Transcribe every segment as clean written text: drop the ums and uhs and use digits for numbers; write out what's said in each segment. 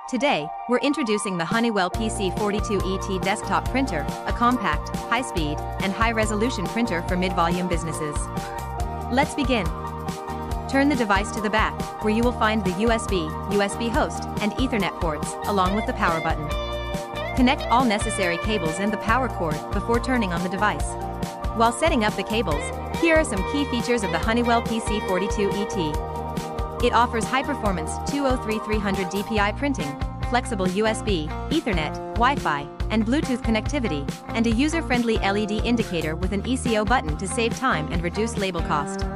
Today, we're introducing the Honeywell PC42E desktop printer, a compact, high-speed, and high-resolution printer for mid-volume businesses. Let's begin. Turn the device to the back, where you will find the USB host, and Ethernet ports, along with the power button. Connect all necessary cables and the power cord before turning on the device. While setting up the cables, here are some key features of the Honeywell PC42E. It offers high-performance 203/300 dpi printing, flexible USB, Ethernet, Wi-Fi, and Bluetooth connectivity, and a user-friendly LED indicator with an ECO button to save time and reduce label cost.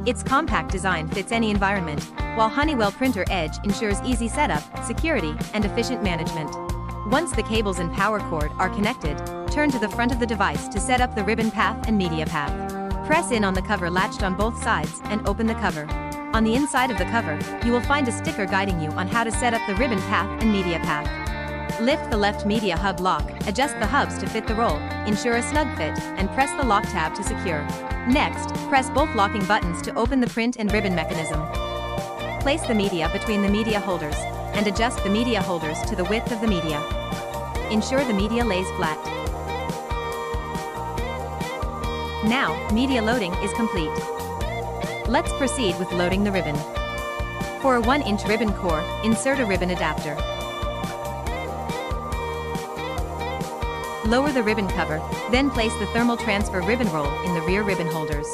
Its compact design fits any environment, while Honeywell Printer Edge ensures easy setup, security, and efficient management. Once the cables and power cord are connected, turn to the front of the device to set up the ribbon path and media path. Press in on the cover latched on both sides and open the cover. On the inside of the cover, you will find a sticker guiding you on how to set up the ribbon path and media path. Lift the left media hub lock, adjust the hubs to fit the roll, ensure a snug fit, and press the lock tab to secure. Next, press both locking buttons to open the print and ribbon mechanism. Place the media between the media holders, and adjust the media holders to the width of the media. Ensure the media lays flat. Now, media loading is complete. Let's proceed with loading the ribbon. For a 1-inch ribbon core, insert a ribbon adapter. Lower the ribbon cover, then place the thermal transfer ribbon roll in the rear ribbon holders.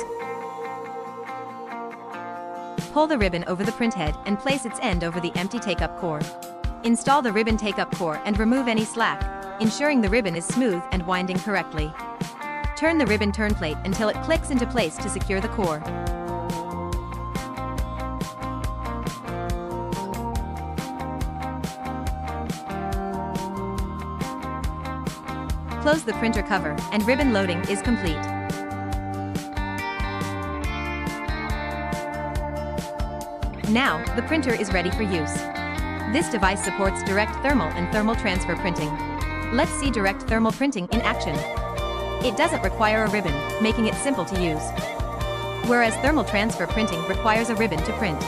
Pull the ribbon over the print head and place its end over the empty take-up core. Install the ribbon take-up core and remove any slack, ensuring the ribbon is smooth and winding correctly. Turn the ribbon turn plate until it clicks into place to secure the core. Close the printer cover, and ribbon loading is complete. Now, the printer is ready for use. This device supports direct thermal and thermal transfer printing. Let's see direct thermal printing in action. It doesn't require a ribbon, making it simple to use. Whereas thermal transfer printing requires a ribbon to print.